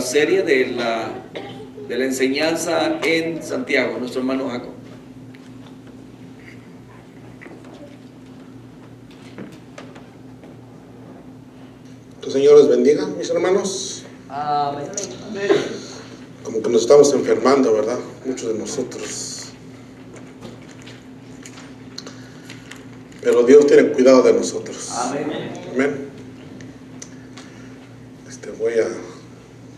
serie de la enseñanza en Santiago, nuestro hermano Jacob. Que el Señor les bendiga, mis hermanos. Amén. Como que nos estamos enfermando, ¿verdad? Muchos de nosotros. Pero Dios tiene cuidado de nosotros. Amén. Amén.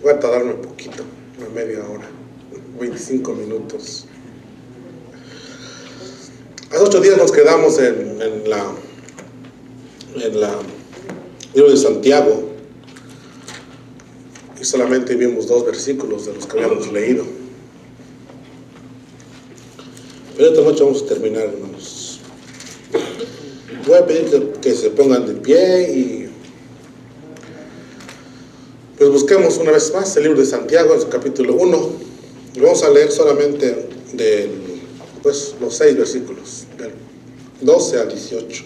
Voy a tardarme un poquito, una media hora, 25 minutos. Hace 8 días nos quedamos en libro de Santiago y solamente vimos 2 versículos de los que habíamos leído. Pero esta noche vamos a terminar, hermanos. Voy a pedir que se pongan de pie y pues busquemos una vez más el libro de Santiago en su capítulo 1 y vamos a leer solamente los 6 versículos, del 12 al 18.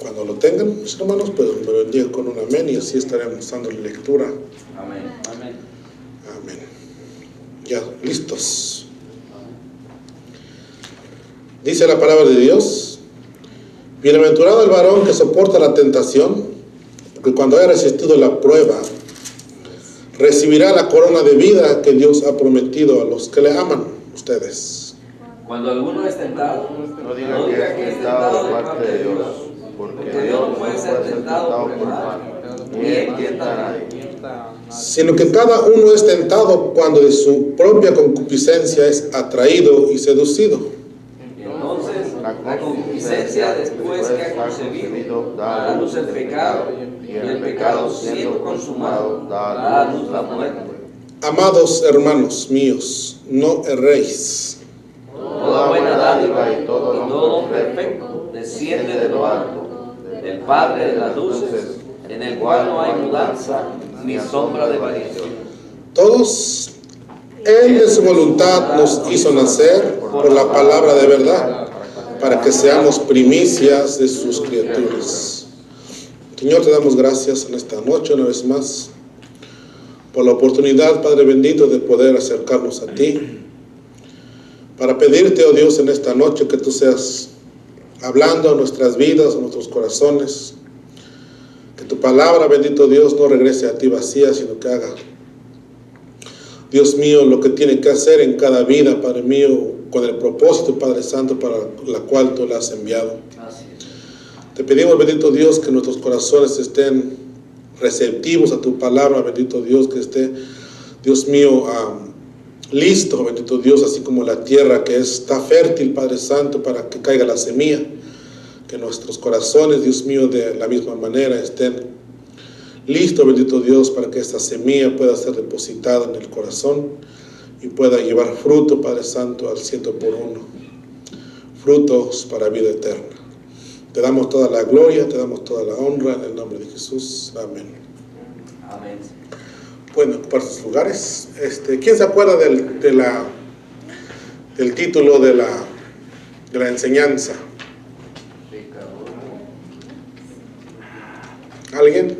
Cuando lo tengan, mis hermanos, pues me bendiga con un amén y así estaremos dando lectura. Amén. Amén. Amén. Ya, listos. Dice la palabra de Dios: bienaventurado el varón que soporta la tentación, porque cuando haya resistido la prueba, recibirá la corona de vida que Dios ha prometido a los que le aman. Ustedes. Cuando alguno es tentado, no diga que es tentado de parte de Dios, porque Dios no puede ser tentado por mal, ni él tienta a nadie. Sino que cada uno es tentado cuando de su propia concupiscencia es atraído y seducido. Entonces, la concupiscencia, después que ha concebido, da a luz el pecado, y el pecado, siendo consumado, da a luz la muerte. Amados hermanos míos, no erréis. Toda buena dádiva y todo don perfecto desciende de lo alto, del Padre de las luces, en el cual no hay mudanza ni sombra de variación. Todos, Él de su voluntad nos hizo nacer por la palabra de verdad, para que seamos primicias de sus criaturas. Señor, te damos gracias en esta noche una vez más por la oportunidad, Padre bendito, de poder acercarnos a ti, para pedirte, oh Dios, en esta noche que tú seas hablando a nuestras vidas, a nuestros corazones, que tu palabra, bendito Dios, no regrese a ti vacía, sino que haga, Dios mío, lo que tiene que hacer en cada vida, Padre mío, con el propósito, Padre Santo, para la cual tú la has enviado. Te pedimos, bendito Dios, que nuestros corazones estén receptivos a tu palabra, bendito Dios, que esté, Dios mío, listo, bendito Dios, así como la tierra que está fértil, Padre Santo, para que caiga la semilla, que nuestros corazones, Dios mío, de la misma manera estén listos, bendito Dios, para que esta semilla pueda ser depositada en el corazón y pueda llevar fruto, Padre Santo, al 100 por 1, frutos para vida eterna. Te damos toda la gloria, te damos toda la honra en el nombre de Jesús. Amén. Amén. Pueden ocupar sus lugares. ¿Quién se acuerda del título de la enseñanza? ¿Alguien?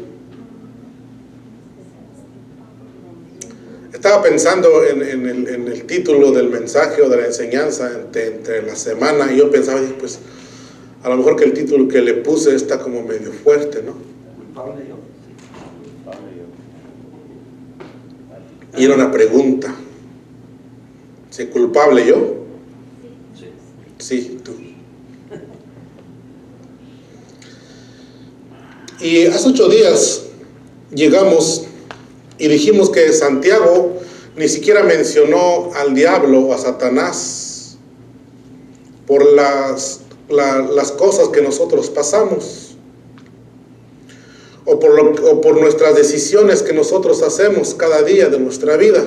Estaba pensando en el título del mensaje o de la enseñanza entre la semana, y yo pensaba, pues, a lo mejor que el título que le puse está como medio fuerte, ¿no? Culpable yo. Y era una pregunta. ¿Soy culpable yo? Sí, tú. Y hace 8 días llegamos y dijimos que Santiago ni siquiera mencionó al diablo o a Satanás por las cosas que nosotros pasamos, o por nuestras decisiones que nosotros hacemos cada día de nuestra vida.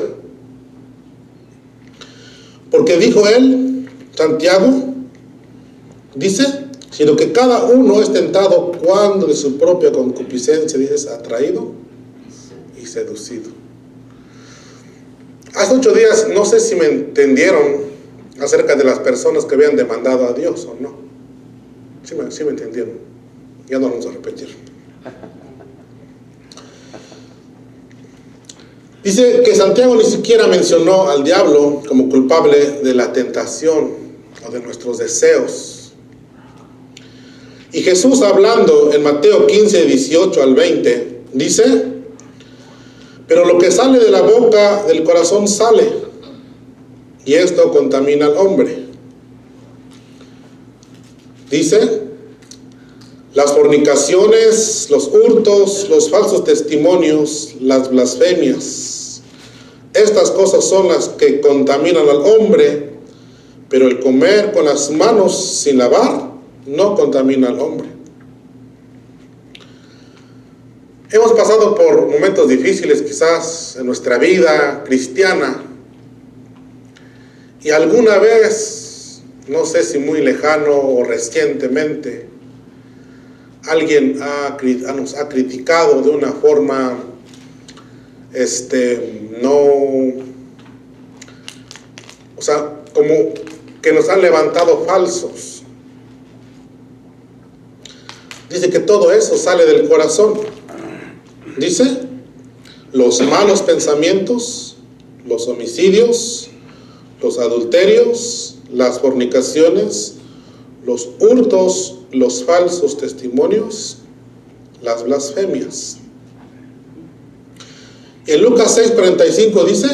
Porque dijo él, Santiago, dice, sino que cada uno es tentado cuando de su propia concupiscencia, dice, es atraído y seducido. Hace 8 días, no sé si me entendieron acerca de las personas que habían demandado a Dios o no. Sí me entendieron. Ya no vamos a repetir. Dice que Santiago ni siquiera mencionó al diablo como culpable de la tentación o de nuestros deseos. Y Jesús, hablando en Mateo 15, 18 al 20, dice: pero lo que sale de la boca del corazón sale, y esto contamina al hombre. Dice: las fornicaciones, los hurtos, los falsos testimonios, las blasfemias. Estas cosas son las que contaminan al hombre, pero el comer con las manos sin lavar no contamina al hombre. Hemos pasado por momentos difíciles quizás en nuestra vida cristiana, y alguna vez, no sé si muy lejano o recientemente, alguien nos ha criticado de una forma como que nos han levantado falsos. Dice que todo eso sale del corazón. Dice: los malos pensamientos, los homicidios, los adulterios, las fornicaciones, los hurtos, los falsos testimonios, las blasfemias. En Lucas 6:45 dice: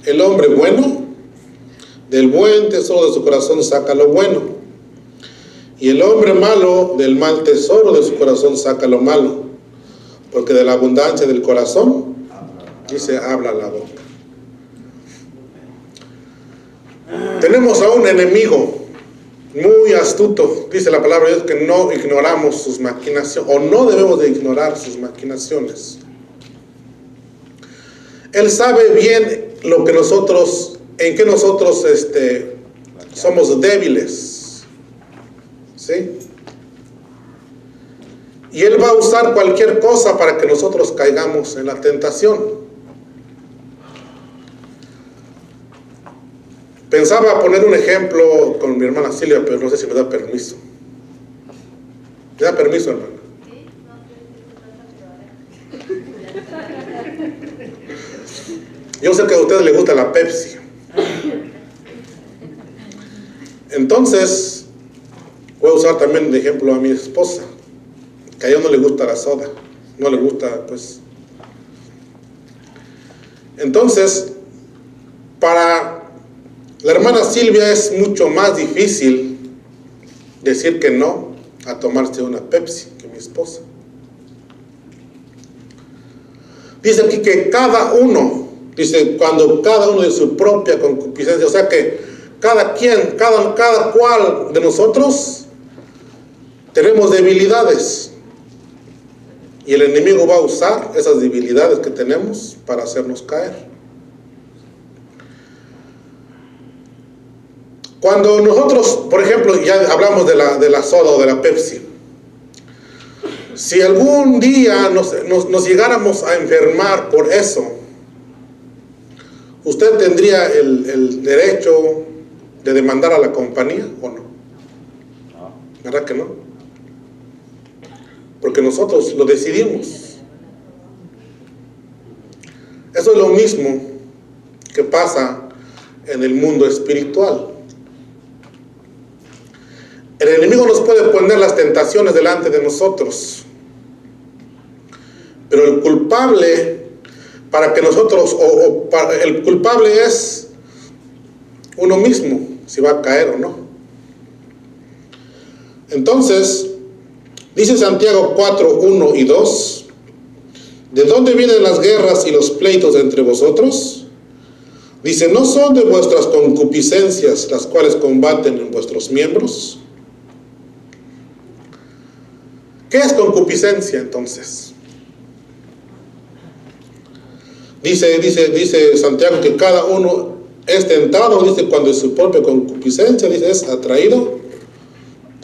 el hombre bueno, del buen tesoro de su corazón saca lo bueno, y el hombre malo, del mal tesoro de su corazón saca lo malo, porque de la abundancia del corazón, dice, habla la boca. Tenemos a un enemigo muy astuto, dice la palabra de Dios, que no ignoramos sus maquinaciones, o no debemos de ignorar sus maquinaciones. Él sabe bien lo que nosotros, en que nosotros somos débiles, ¿sí? Y Él va a usar cualquier cosa para que nosotros caigamos en la tentación. Pensaba poner un ejemplo con mi hermana Silvia, pero no sé si me da permiso. ¿Me da permiso, hermana? Yo sé que a ustedes les gusta la Pepsi. Entonces, voy a usar también de ejemplo a mi esposa, que a ella no le gusta la soda. No le gusta, pues. Entonces, para la hermana Silvia es mucho más difícil decir que no a tomarse una Pepsi que mi esposa. Dice aquí que cada uno, dice, cuando cada uno de su propia concupiscencia, o sea que cada cual de nosotros tenemos debilidades, y el enemigo va a usar esas debilidades que tenemos para hacernos caer. Cuando nosotros, por ejemplo, ya hablamos de la soda o de la Pepsi, si algún día nos llegáramos a enfermar por eso, ¿usted tendría el derecho de demandar a la compañía o no? ¿Verdad que no? Porque nosotros lo decidimos. Eso es lo mismo que pasa en el mundo espiritual. El enemigo nos puede poner las tentaciones delante de nosotros, pero el culpable para que nosotros, el culpable es uno mismo, si va a caer o no. Entonces, dice Santiago 4, 1 y 2, ¿de dónde vienen las guerras y los pleitos entre vosotros? Dice, ¿no son de vuestras concupiscencias las cuales combaten en vuestros miembros? ¿Qué es concupiscencia entonces? Dice Santiago que cada uno es tentado, dice, cuando es su propia concupiscencia, dice, es atraído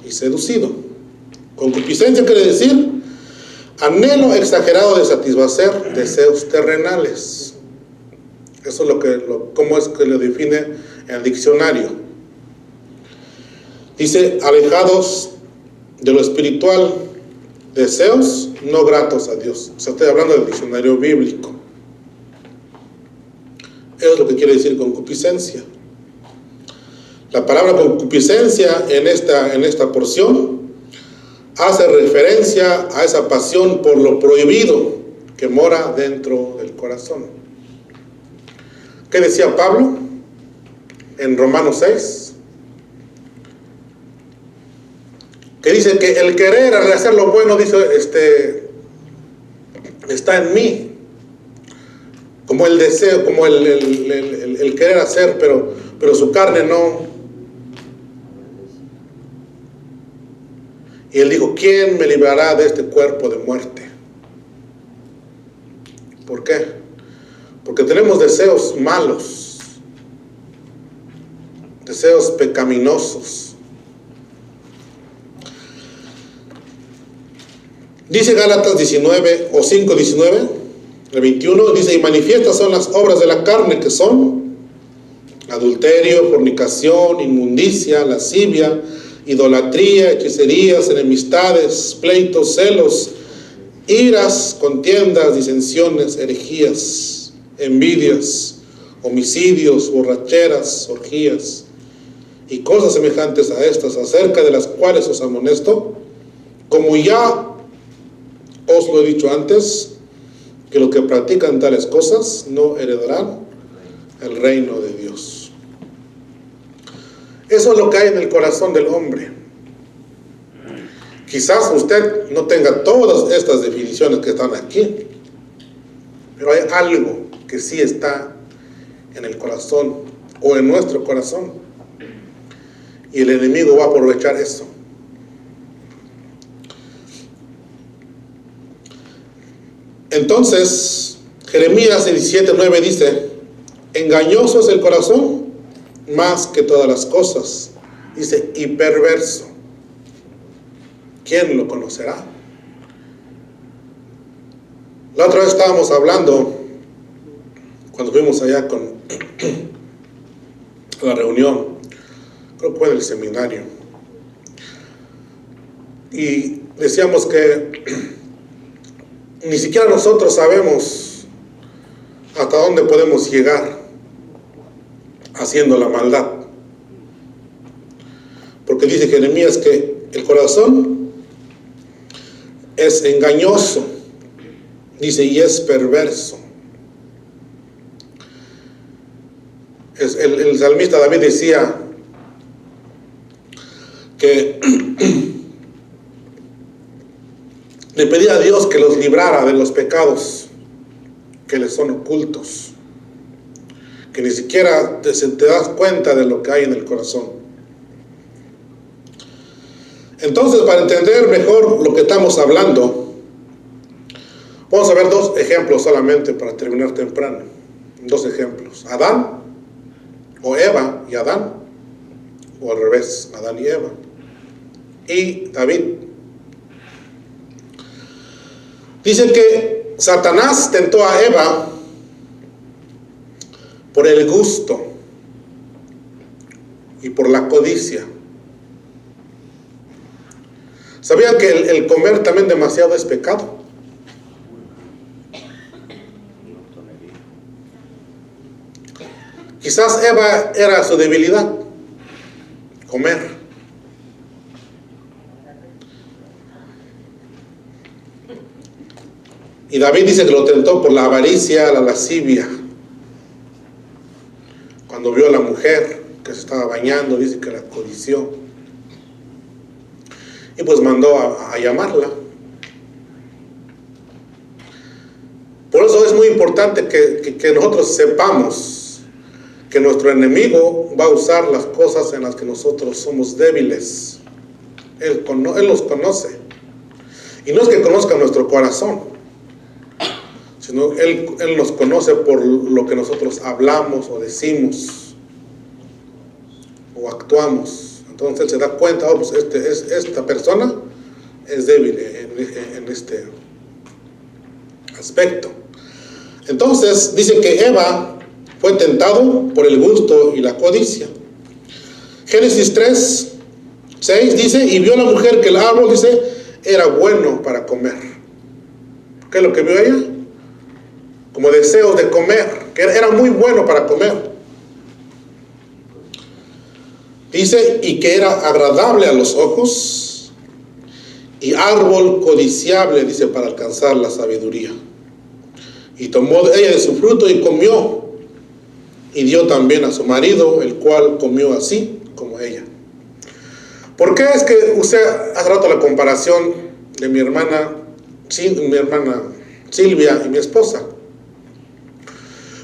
y seducido. Concupiscencia quiere decir anhelo exagerado de satisfacer deseos terrenales. Eso es cómo es que lo define en el diccionario. Dice, alejados de lo espiritual, deseos no gratos a Dios. O sea, estoy hablando del diccionario bíblico. Es lo que quiere decir concupiscencia. La palabra concupiscencia en esta porción hace referencia a esa pasión por lo prohibido que mora dentro del corazón. ¿Qué decía Pablo en Romanos 6? Que dice que el querer hacer lo bueno, dice, está en mí, como el deseo, como el querer hacer, pero su carne no. Y él dijo, ¿quién me librará de este cuerpo de muerte? ¿Por qué? Porque tenemos deseos malos, deseos pecaminosos. Dice Gálatas 19 o 5:19, el 21, dice, y manifiestas son las obras de la carne, que son adulterio, fornicación, inmundicia, lascivia, idolatría, hechicerías, enemistades, pleitos, celos, iras, contiendas, disensiones, herejías, envidias, homicidios, borracheras, orgías y cosas semejantes a estas, acerca de las cuales os amonesto, como ya os lo he dicho antes, que los que practican tales cosas no heredarán el reino de Dios. Eso es lo que hay en el corazón del hombre. Quizás usted no tenga todas estas definiciones que están aquí, pero hay algo que sí está en el corazón o en nuestro corazón, y el enemigo va a aprovechar eso. Entonces, Jeremías 17:9 dice, engañoso es el corazón más que todas las cosas, dice, y perverso, ¿quién lo conocerá? La otra vez estábamos hablando, cuando fuimos allá con la reunión, creo que fue en el seminario, y decíamos que ni siquiera nosotros sabemos hasta dónde podemos llegar haciendo la maldad, porque dice Jeremías que el corazón es engañoso, dice, y es perverso. El salmista David decía que le pedía a Dios que los librara de los pecados que les son ocultos, que ni siquiera te das cuenta de lo que hay en el corazón. Entonces, para entender mejor lo que estamos hablando, vamos a ver dos ejemplos solamente para terminar temprano. Dos ejemplos: Adán o Eva y Adán, o al revés, Adán y Eva, y David. Dice que Satanás tentó a Eva por el gusto y por la codicia. ¿Sabían que el comer también demasiado es pecado? Quizás Eva era su debilidad, comer. Y David dice que lo tentó por la avaricia, la lascivia. Cuando vio a la mujer que se estaba bañando, dice que la codició. Y pues mandó a llamarla. Por eso es muy importante que nosotros sepamos que nuestro enemigo va a usar las cosas en las que nosotros somos débiles. Él nos conoce. Y no es que conozca nuestro corazón, sino Él nos conoce por lo que nosotros hablamos o decimos o actuamos. Entonces Él se da cuenta, pues esta persona es débil en este aspecto. Entonces dice que Eva fue tentado por el gusto y la codicia. Génesis 3:6 dice, y vio la mujer que el árbol, dice, era bueno para comer. ¿Qué es lo que vio ella? Como deseos de comer. que era muy bueno para comer. Dice, y que era agradable a los ojos, y árbol codiciable, dice, para alcanzar la sabiduría. Y tomó ella de su fruto y comió, y dio también a su marido, el cual comió así como ella. ¿Por qué es que usted hace rato la comparación de mi hermana Silvia y mi esposa?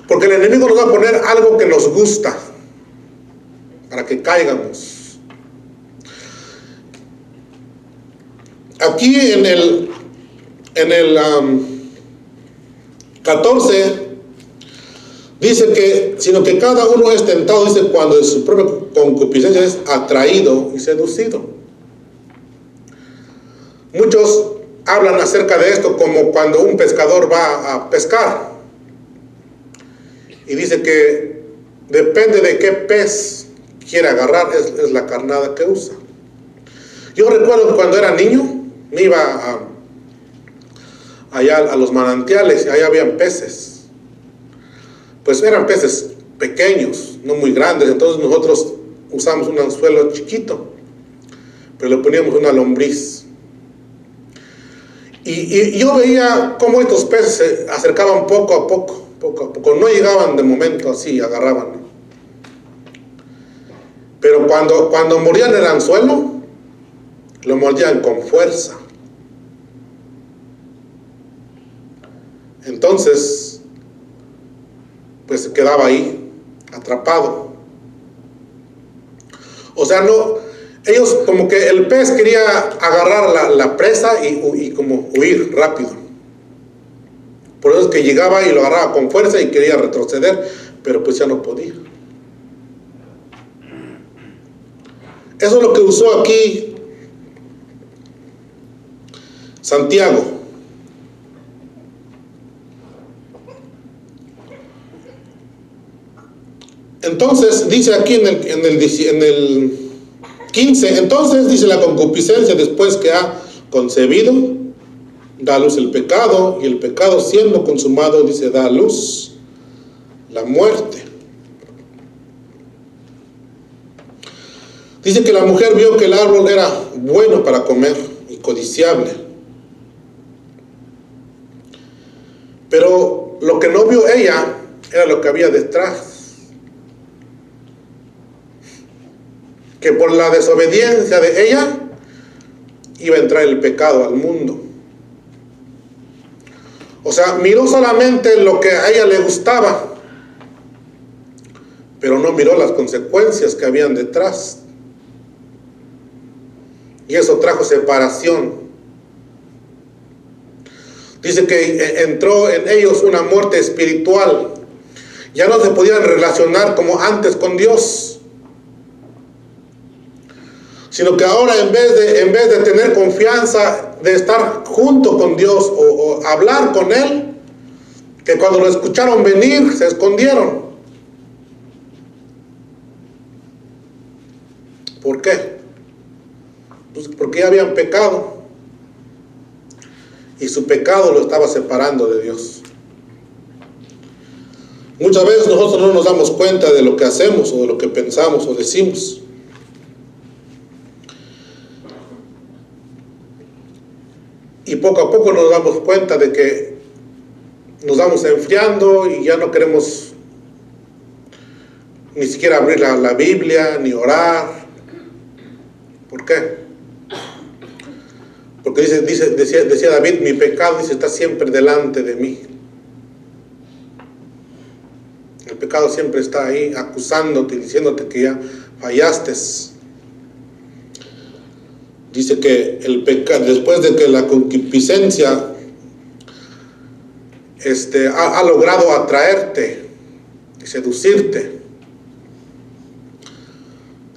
Porque el enemigo nos va a poner algo que nos gusta para que caigamos. Aquí en el 14 dice que, sino que cada uno es tentado, dice, cuando de su propia concupiscencia es atraído y seducido. Muchos hablan acerca de esto como cuando un pescador va a pescar y dice que depende de qué pez quiere agarrar, es la carnada que usa. Yo recuerdo que cuando era niño me iba allá a los manantiales y allá habían peces. Pues eran peces pequeños, no muy grandes, entonces nosotros usamos un anzuelo chiquito, pero le poníamos una lombriz. Y yo veía cómo estos peces se acercaban poco a poco, no llegaban de momento así, agarraban. Pero cuando mordían el anzuelo, lo mordían con fuerza. Entonces, pues se quedaba ahí, atrapado. O sea, no, ellos como que el pez quería agarrar la presa y como huir rápido. Por eso es que llegaba y lo agarraba con fuerza y quería retroceder, pero pues ya no podía. Eso es lo que usó aquí Santiago. Entonces, dice aquí en el 15, entonces dice la concupiscencia después que ha concebido, da a luz el pecado, y el pecado siendo consumado, dice, da a luz la muerte. Dice que la mujer vio que el árbol era bueno para comer y codiciable. Pero lo que no vio ella era lo que había detrás. Que por la desobediencia de ella iba a entrar el pecado al mundo. O sea, miró solamente lo que a ella le gustaba, pero no miró las consecuencias que habían detrás. Y eso trajo separación. Dice que entró en ellos una muerte espiritual. Ya no se podían relacionar como antes con Dios, sino que ahora en vez de tener confianza, de estar junto con Dios o hablar con Él, que cuando lo escucharon venir se escondieron. ¿Por qué? Pues porque ya habían pecado y su pecado lo estaba separando de Dios. Muchas veces nosotros no nos damos cuenta de lo que hacemos o de lo que pensamos o decimos. Y poco a poco nos damos cuenta de que nos vamos enfriando y ya no queremos ni siquiera abrir la Biblia, ni orar. ¿Por qué? Porque decía David, mi pecado, dice, está siempre delante de mí. El pecado siempre está ahí acusándote y diciéndote que ya fallaste. Dice que el pecado, después de que la concupiscencia ha logrado atraerte y seducirte,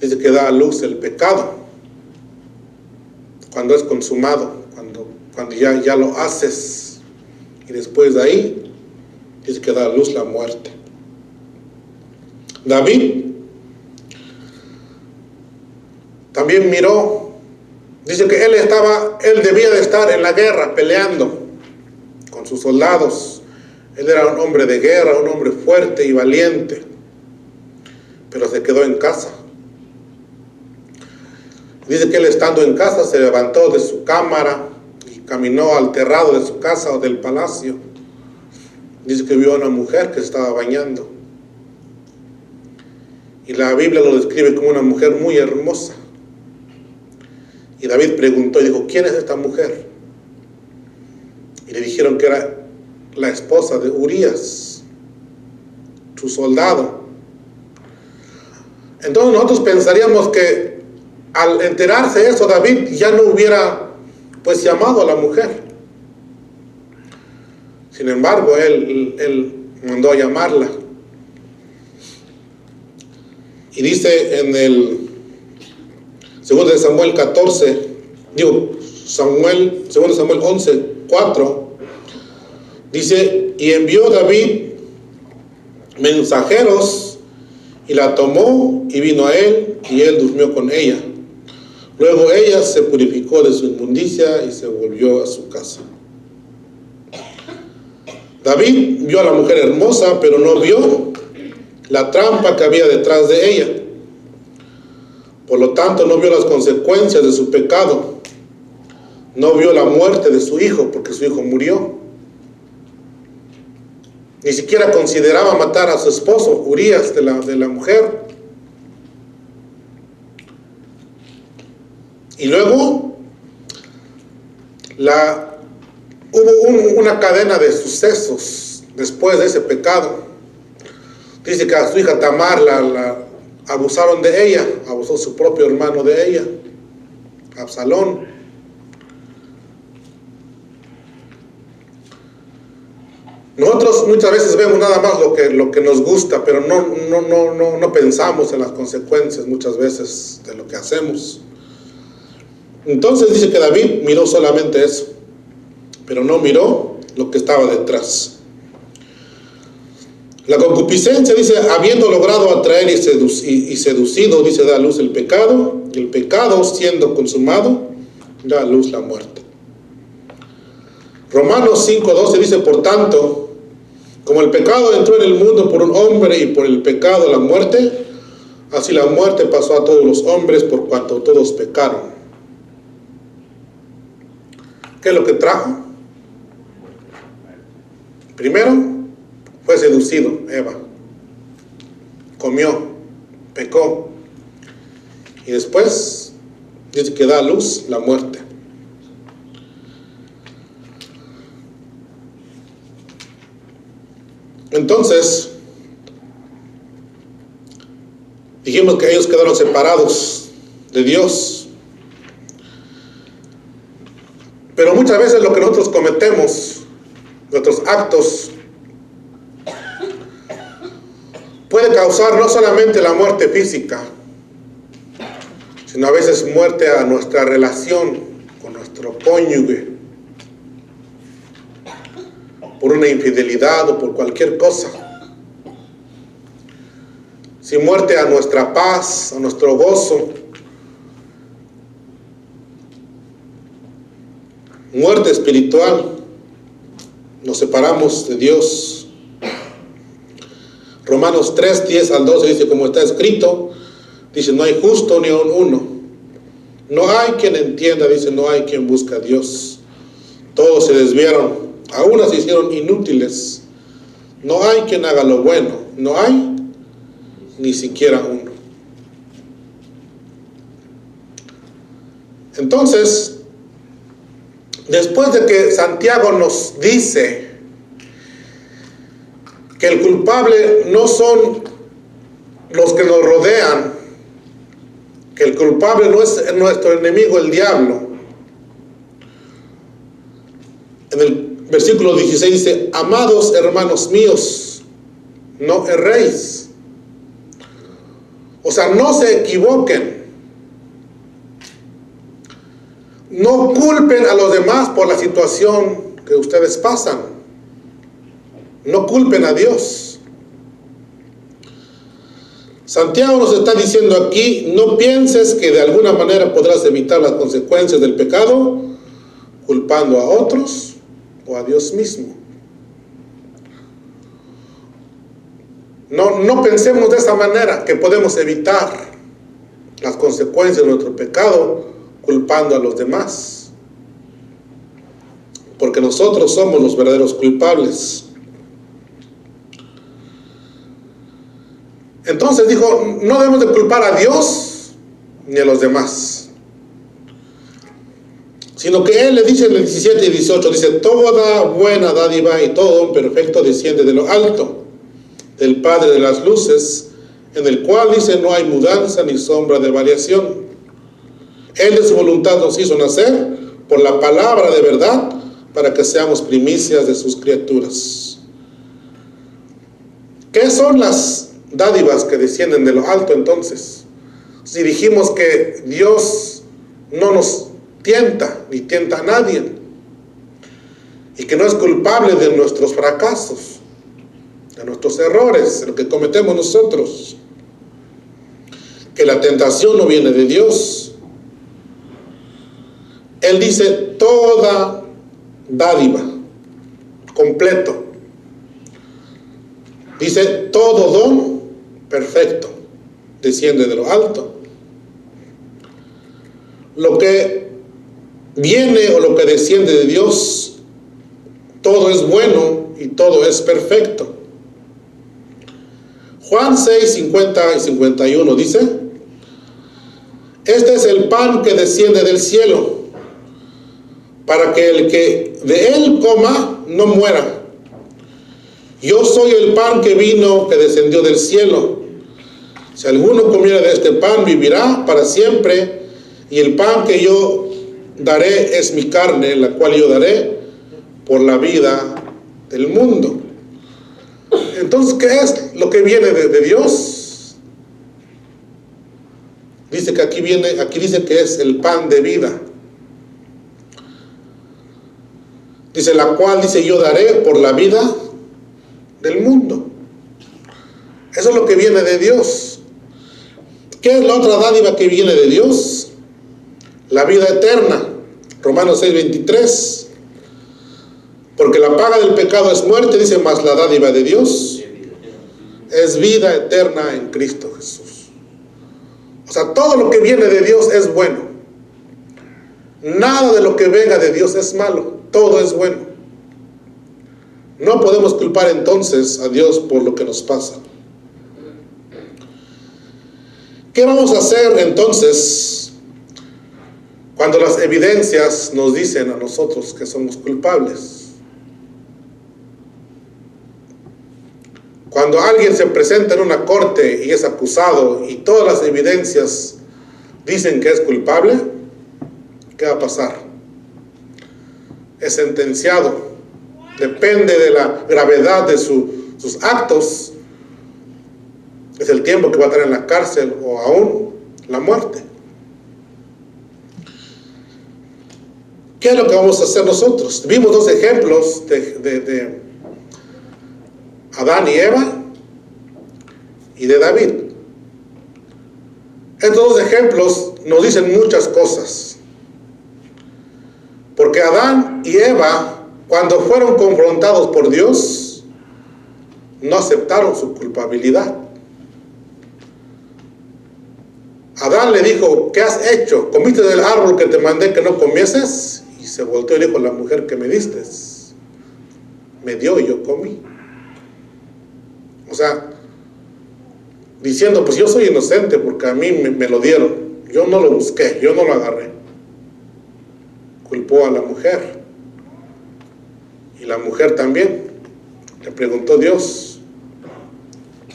dice que da a luz el pecado cuando es consumado, cuando ya lo haces, y después de ahí dice que da a luz la muerte. David también miró, dice que él debía de estar en la guerra peleando con sus soldados, Él era un hombre de guerra, un hombre fuerte y valiente, pero se quedó en casa. Dice que él, estando en casa, se levantó de su cámara y caminó al terrado de su casa o del palacio. Dice que vio a una mujer que se estaba bañando. Y la Biblia lo describe como una mujer muy hermosa. Y David preguntó y dijo, ¿quién es esta mujer? Y le dijeron que era la esposa de Urías, su soldado. Entonces nosotros pensaríamos que al enterarse de eso, David ya no hubiera pues llamado a la mujer. Sin embargo, él mandó a llamarla. Y dice en el 2 Samuel 14, 2 Samuel 11, 4, dice, y envió David mensajeros, y la tomó, y vino a él, y él durmió con ella. Luego ella se purificó de su inmundicia, y se volvió a su casa. David vio a la mujer hermosa, pero no vio la trampa que había detrás de ella. Por lo tanto, no vio las consecuencias de su pecado. No vio la muerte de su hijo, porque su hijo murió. Ni siquiera consideraba matar a su esposo, Urías, de la mujer. Y luego hubo una cadena de sucesos después de ese pecado. Dice que a su hija Tamar la abusaron de ella, abusó su propio hermano de ella, Absalón. Nosotros muchas veces vemos nada más lo que nos gusta, pero no pensamos en las consecuencias muchas veces de lo que hacemos. Entonces dice que David miró solamente eso, pero no miró lo que estaba detrás. La concupiscencia, dice, habiendo logrado atraer y seducido, dice, da a luz el pecado, y el pecado, siendo consumado, da a luz la muerte. Romanos 5:12 dice, por tanto, como el pecado entró en el mundo por un hombre y por el pecado la muerte, así la muerte pasó a todos los hombres por cuanto todos pecaron. ¿Qué es lo que trajo? Primero, fue seducido, Eva. Comió, pecó. Y después, dice que da a luz la muerte. Entonces, dijimos que ellos quedaron separados de Dios. Pero muchas veces lo que nosotros cometemos, nuestros actos, puede causar no solamente la muerte física, sino a veces muerte a nuestra relación con nuestro cónyuge, por una infidelidad o por cualquier cosa. Si muerte a nuestra paz, a nuestro gozo, muerte espiritual, nos separamos de Dios. Romanos 3, 10 al 12 dice, como está escrito, dice, no hay justo ni aun uno. No hay quien entienda, dice, no hay quien busque a Dios. Todos se desviaron, a unas se hicieron inútiles. No hay quien haga lo bueno, no hay ni siquiera uno. Entonces, después de que Santiago nos dice que el culpable no son los que nos rodean, que el culpable no es nuestro enemigo el diablo. En el versículo 16 dice, amados hermanos míos, no erréis. O sea, no se equivoquen. No culpen a los demás por la situación que ustedes pasan. No culpen a Dios. Santiago nos está diciendo aquí, no pienses que de alguna manera podrás evitar las consecuencias del pecado culpando a otros o a Dios mismo. No pensemos de esa manera, que podemos evitar las consecuencias de nuestro pecado culpando a los demás, porque nosotros somos los verdaderos culpables. Entonces dijo, no debemos de culpar a Dios ni a los demás, sino que Él le dice en el 17 y 18, dice, toda buena dádiva y todo don perfecto desciende de lo alto, del Padre de las luces, en el cual dice no hay mudanza ni sombra de variación. Él de su voluntad nos hizo nacer por la palabra de verdad, para que seamos primicias de sus criaturas. ¿Qué son las dádivas que descienden de lo alto entonces? Si dijimos que Dios no nos tienta, ni tienta a nadie, y que no es culpable de nuestros fracasos, de nuestros errores, de lo que cometemos nosotros, que la tentación no viene de Dios. Él dice toda dádiva, completo. Dice todo don perfecto desciende de lo alto. Lo que viene o lo que desciende de Dios, todo es bueno y todo es perfecto. Juan 6, 50 y 51 dice, este es el pan que desciende del cielo, para que el que de él coma no muera. Yo soy el pan que vino, que descendió del cielo. Si alguno comiera de este pan, vivirá para siempre, y el pan que yo daré es mi carne, la cual yo daré por la vida del mundo. Entonces, ¿qué es lo que viene de Dios? Dice que aquí dice que es el pan de vida. Dice, la cual dice yo daré por la vida del mundo. Eso es lo que viene de Dios. ¿Qué es la otra dádiva que viene de Dios? La vida eterna. Romanos 6, 23. Porque la paga del pecado es muerte, dice, más la dádiva de Dios es vida eterna en Cristo Jesús. O sea, todo lo que viene de Dios es bueno. Nada de lo que venga de Dios es malo. Todo es bueno. No podemos culpar entonces a Dios por lo que nos pasa. ¿Qué vamos a hacer entonces cuando las evidencias nos dicen a nosotros que somos culpables? Cuando alguien se presenta en una corte y es acusado y todas las evidencias dicen que es culpable, ¿qué va a pasar? Es sentenciado. Depende de la gravedad de sus actos. Es el tiempo que va a estar en la cárcel o aún la muerte. ¿Qué es lo que vamos a hacer nosotros? Vimos dos ejemplos de Adán y Eva y de David. Estos dos ejemplos nos dicen muchas cosas. Porque Adán y Eva, cuando fueron confrontados por Dios, no aceptaron su culpabilidad. Adán le dijo, ¿qué has hecho? ¿Comiste del árbol que te mandé que no comieses? Y se volteó y dijo, la mujer que me diste me dio y yo comí. O sea, diciendo, pues yo soy inocente porque a mí me lo dieron. Yo no lo busqué, yo no lo agarré. Culpó a la mujer. Y la mujer también. Le preguntó Dios.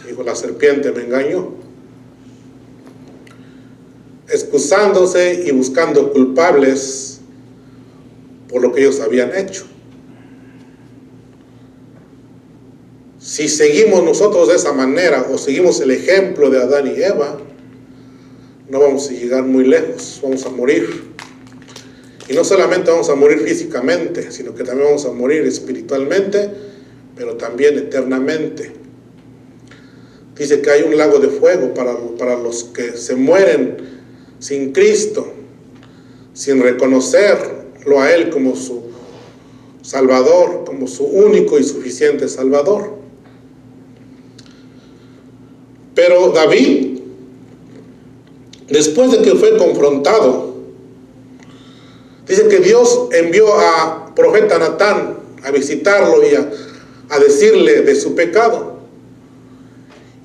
Dijo, la serpiente me engañó. Excusándose y buscando culpables por lo que ellos habían hecho. Si seguimos nosotros de esa manera o seguimos el ejemplo de Adán y Eva, no vamos a llegar muy lejos, vamos a morir. Y no solamente vamos a morir físicamente, sino que también vamos a morir espiritualmente, pero también eternamente. Dice que hay un lago de fuego para los que se mueren sin Cristo, sin reconocerlo a Él como su Salvador, como su único y suficiente Salvador. Pero David, después de que fue confrontado, dice que Dios envió a profeta Natán a visitarlo y a decirle de su pecado.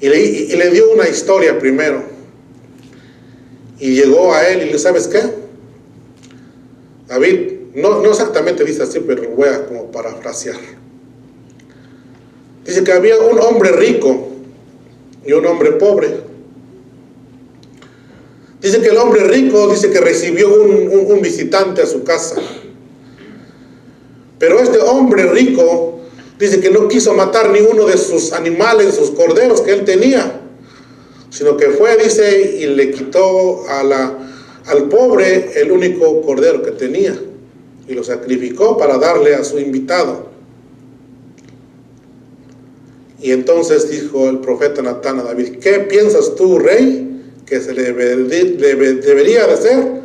Y le dio una historia primero. Y llegó a él y le, ¿sabes qué? David, no exactamente dice así, pero lo voy a como parafrasear. Dice que había un hombre rico y un hombre pobre. Dice que el hombre rico, dice que recibió un visitante a su casa. Pero este hombre rico, dice que no quiso matar ni uno de sus animales, sus corderos que él tenía, sino que fue, dice, y le quitó al pobre el único cordero que tenía y lo sacrificó para darle a su invitado. Y entonces dijo el profeta Natán a David: ¿qué piensas tú, rey, que se le debería de hacer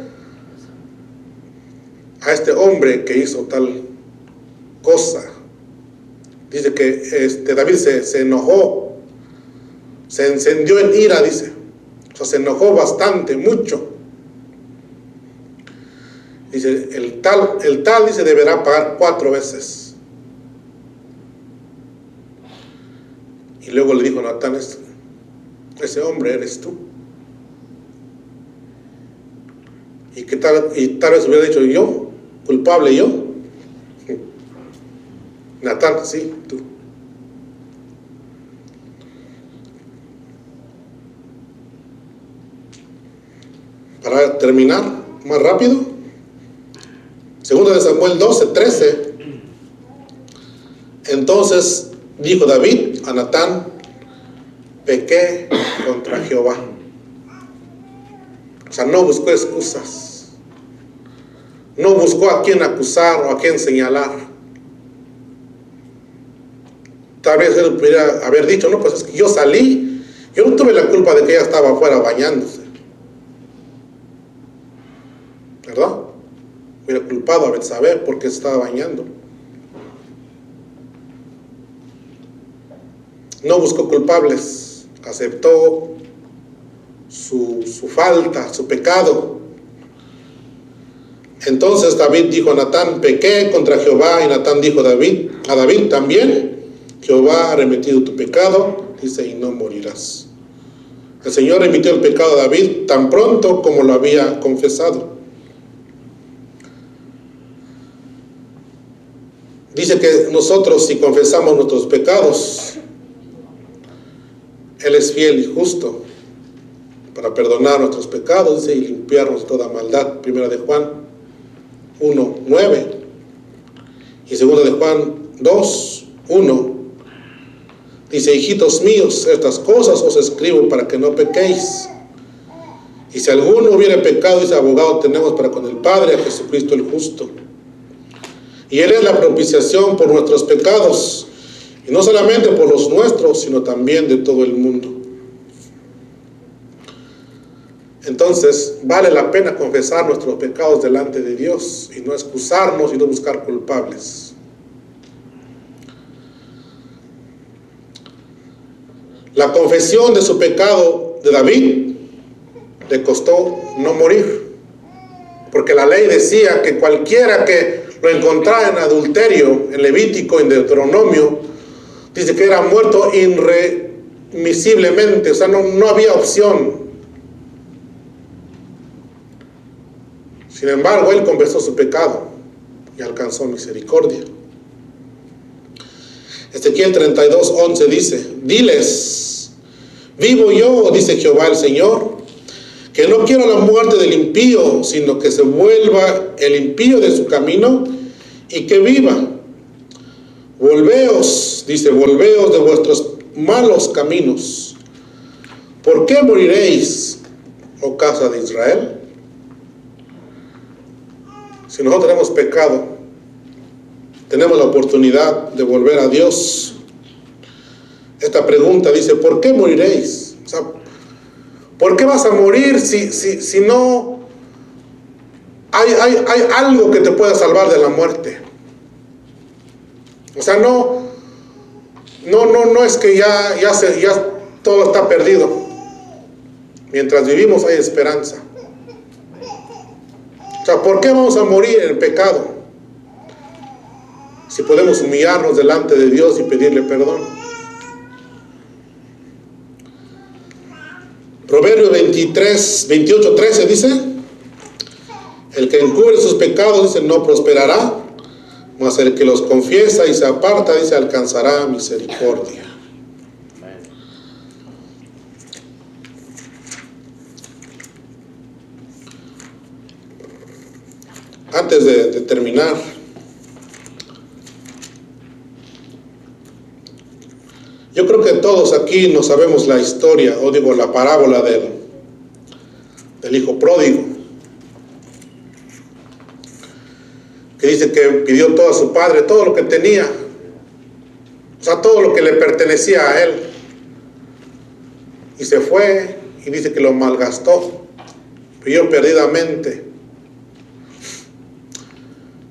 a este hombre que hizo tal cosa? Dice que David se enojó, se encendió en ira, dice. O sea, se enojó bastante, mucho. Dice, el tal, dice, deberá pagar 4 veces. Y luego le dijo a Natán: ese hombre eres tú. Y tal vez hubiera dicho: yo, culpable yo. Natán, sí, tú. Para terminar más rápido, 2 de Samuel 12:13. Entonces dijo David a Natán: pequé contra Jehová. O sea, no buscó excusas, no buscó a quién acusar o a quién señalar. Tal vez él pudiera haber dicho: no, pues es que yo salí, yo no tuve la culpa de que ella estaba afuera bañándose, ¿verdad? Hubiera culpado a Betsabé porque se estaba bañando. No buscó culpables, aceptó su falta, su pecado. Entonces David dijo a Natán: pequé contra Jehová. Y Natán dijo a David también: Jehová ha remitido tu pecado, dice, y no morirás. El Señor remitió el pecado a David tan pronto como lo había confesado. Dice que nosotros, si confesamos nuestros pecados, Él es fiel y justo para perdonar nuestros pecados, dice, y limpiarnos toda maldad. 1 de Juan 1:9 y 2 de Juan 2:1. Dice: hijitos míos, estas cosas os escribo para que no pequéis. Y si alguno hubiere pecado, dice, abogado tenemos para con el Padre, a Jesucristo el justo. Y Él es la propiciación por nuestros pecados, y no solamente por los nuestros, sino también de todo el mundo. Entonces, vale la pena confesar nuestros pecados delante de Dios, y no excusarnos y no buscar culpables. La confesión de su pecado de David le costó no morir, porque la ley decía que cualquiera que lo encontrara en adulterio, en Levítico, en Deuteronomio, dice que era muerto irremisiblemente. O sea, no había opción. Sin embargo, él confesó su pecado y alcanzó misericordia. Ezequiel 32:11 dice: diles, vivo yo, dice Jehová el Señor, que no quiero la muerte del impío, sino que se vuelva el impío de su camino y que viva. Volveos, dice, volveos de vuestros malos caminos. ¿Por qué moriréis, oh casa de Israel? Si nosotros tenemos pecado, tenemos la oportunidad de volver a Dios. Esta pregunta dice: ¿por qué moriréis? O sea, ¿por qué vas a morir si no hay algo que te pueda salvar de la muerte? O sea, no es que ya todo está perdido. Mientras vivimos hay esperanza. O sea, ¿por qué vamos a morir en el pecado? Si podemos humillarnos delante de Dios y pedirle perdón. Proverbios 28:13 dice: el que encubre sus pecados, dice, no prosperará, mas el que los confiesa y se aparta, dice, alcanzará misericordia. Antes de terminar, yo creo que todos aquí no sabemos la historia, o digo la parábola del hijo pródigo, que dice que pidió todo a su padre, todo lo que tenía, o sea, todo lo que le pertenecía a él, y se fue, y dice que lo malgastó, pidió perdidamente.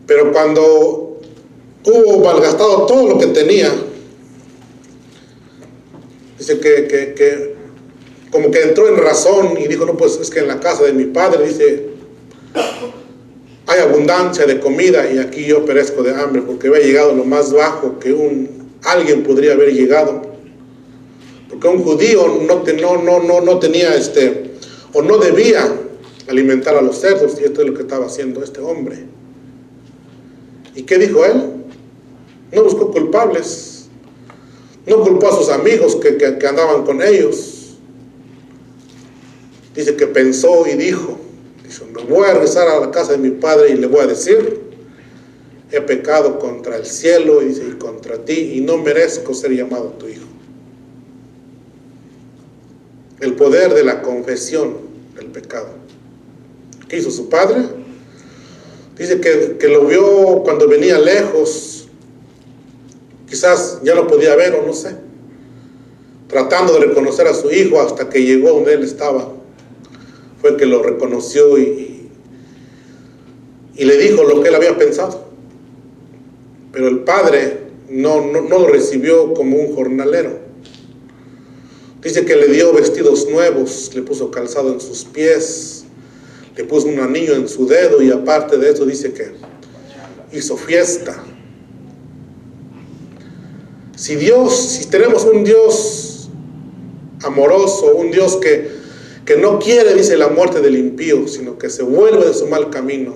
Pero cuando hubo malgastado todo lo que tenía, dice que como que entró en razón y dijo, no, pues es que en la casa de mi padre, dice, hay abundancia de comida y aquí yo perezco de hambre, porque había llegado lo más bajo que alguien podría haber llegado. Porque un judío no tenía o no debía alimentar a los cerdos, y esto es lo que estaba haciendo este hombre. ¿Y qué dijo él? No buscó culpables, no culpó a sus amigos que andaban con ellos. Dice que pensó y dijo, me voy a regresar a la casa de mi padre y le voy a decir, he pecado contra el cielo, y dice, y contra ti, y no merezco ser llamado tu hijo. El poder de la confesión del pecado. ¿Qué hizo su padre? Dice que lo vio cuando venía lejos, quizás ya lo podía ver o no sé, tratando de reconocer a su hijo, hasta que llegó donde él estaba. Fue que lo reconoció y le dijo lo que él había pensado. Pero el padre no lo recibió como un jornalero. Dice que le dio vestidos nuevos, le puso calzado en sus pies, le puso un anillo en su dedo, y aparte de eso dice que hizo fiesta. Si tenemos un Dios amoroso, un Dios que no quiere, dice, la muerte del impío, sino que se vuelve de su mal camino,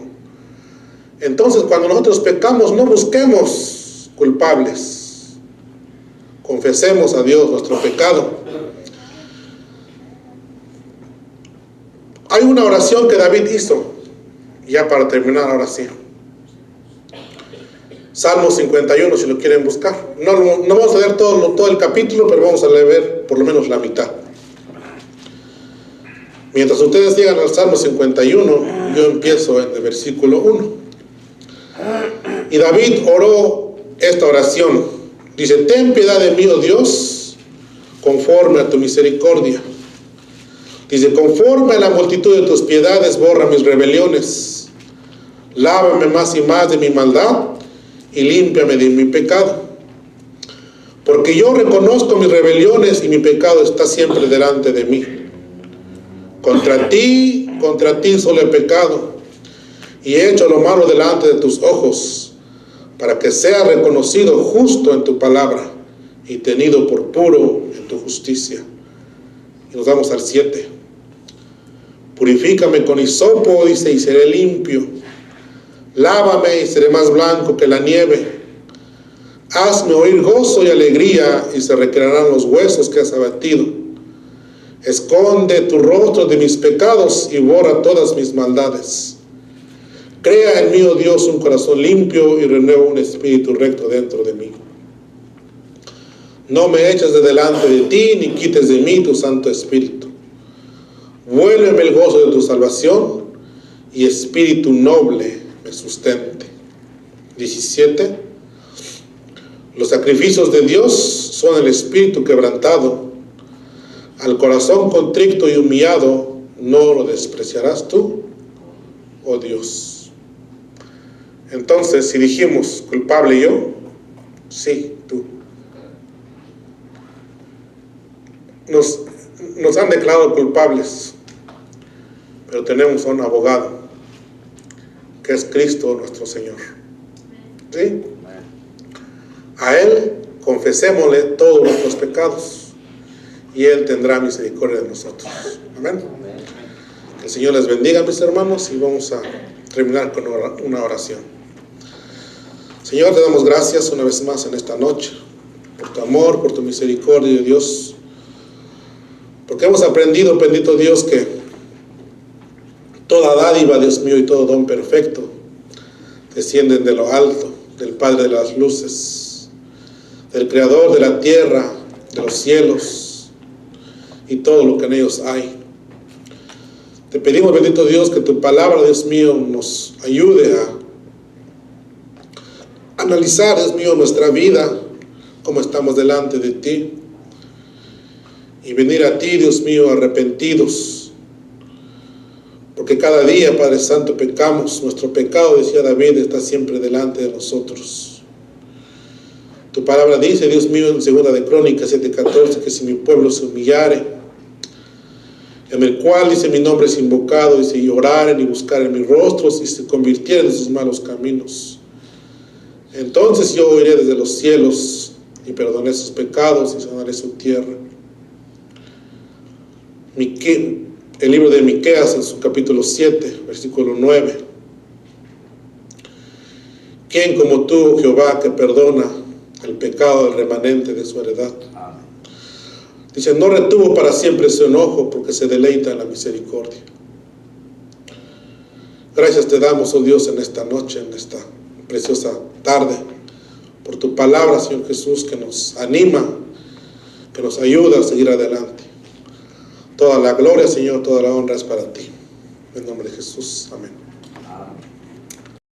entonces cuando nosotros pecamos, no busquemos culpables, confesemos a Dios nuestro pecado. Hay una oración que David hizo, ya para terminar ahora sí. Salmo 51, si lo quieren buscar. No vamos a leer todo el capítulo, pero vamos a leer por lo menos la mitad. Mientras ustedes llegan al Salmo 51, yo empiezo en el versículo 1. Y David oró esta oración. Dice, ten piedad de mí, oh Dios, conforme a tu misericordia. Dice, conforme a la multitud de tus piedades, borra mis rebeliones. Lávame más y más de mi maldad y límpiame de mi pecado. Porque yo reconozco mis rebeliones y mi pecado está siempre delante de mí. Contra ti solo he pecado y he hecho lo malo delante de tus ojos, para que sea reconocido justo en tu palabra y tenido por puro en tu justicia. Y nos vamos al 7. Purifícame con hisopo, dice, y seré limpio. Lávame y seré más blanco que la nieve. Hazme oír gozo y alegría, y se recrearán los huesos que has abatido. Esconde tu rostro de mis pecados y borra todas mis maldades. Crea en mí, oh Dios, un corazón limpio y renueva un espíritu recto dentro de mí. No me eches de delante de ti, ni quites de mí tu Santo Espíritu. Vuélveme el gozo de tu salvación, y espíritu noble me sustente. 17. Los sacrificios de Dios son el espíritu quebrantado. Al corazón contrito y humillado no lo despreciarás tú, oh Dios. Entonces, si dijimos culpable yo, sí, tú. nos han declarado culpables, pero tenemos a un abogado, que es Cristo nuestro Señor. ¿Sí? A Él confesémosle todos nuestros pecados y Él tendrá misericordia de nosotros. Amén. Que el Señor les bendiga, mis hermanos, y vamos a terminar con una oración. Señor, te damos gracias una vez más en esta noche por tu amor, por tu misericordia, Dios, porque hemos aprendido, bendito Dios, que toda dádiva, Dios mío, y todo don perfecto descienden de lo alto, del Padre de las luces, del Creador de la tierra, de los cielos y todo lo que en ellos hay. Te pedimos, bendito Dios, que tu palabra, Dios mío, nos ayude a analizar, Dios mío, nuestra vida, cómo estamos delante de ti, y venir a ti, Dios mío, arrepentidos, porque cada día, Padre Santo, pecamos. Nuestro pecado, decía David, está siempre delante de nosotros. Tu palabra dice, Dios mío, en 2 de Crónicas 7:14, que si mi pueblo se humillare, en el cual, dice, mi nombre es invocado, dice, y oraren y buscaren mis rostros y se convirtieren de sus malos caminos, entonces yo oiré desde los cielos y perdonaré sus pecados y sanaré su tierra. El libro de Miqueas, en su capítulo 7, versículo 9. ¿Quién como tú, Jehová, que perdona el pecado del remanente de su heredad? Dice, no retuvo para siempre su enojo, porque se deleita en la misericordia. Gracias te damos, oh Dios, en esta noche, en esta preciosa tarde, por tu palabra, Señor Jesús, que nos anima, que nos ayuda a seguir adelante. Toda la gloria, Señor, toda la honra es para ti. En nombre de Jesús. Amén.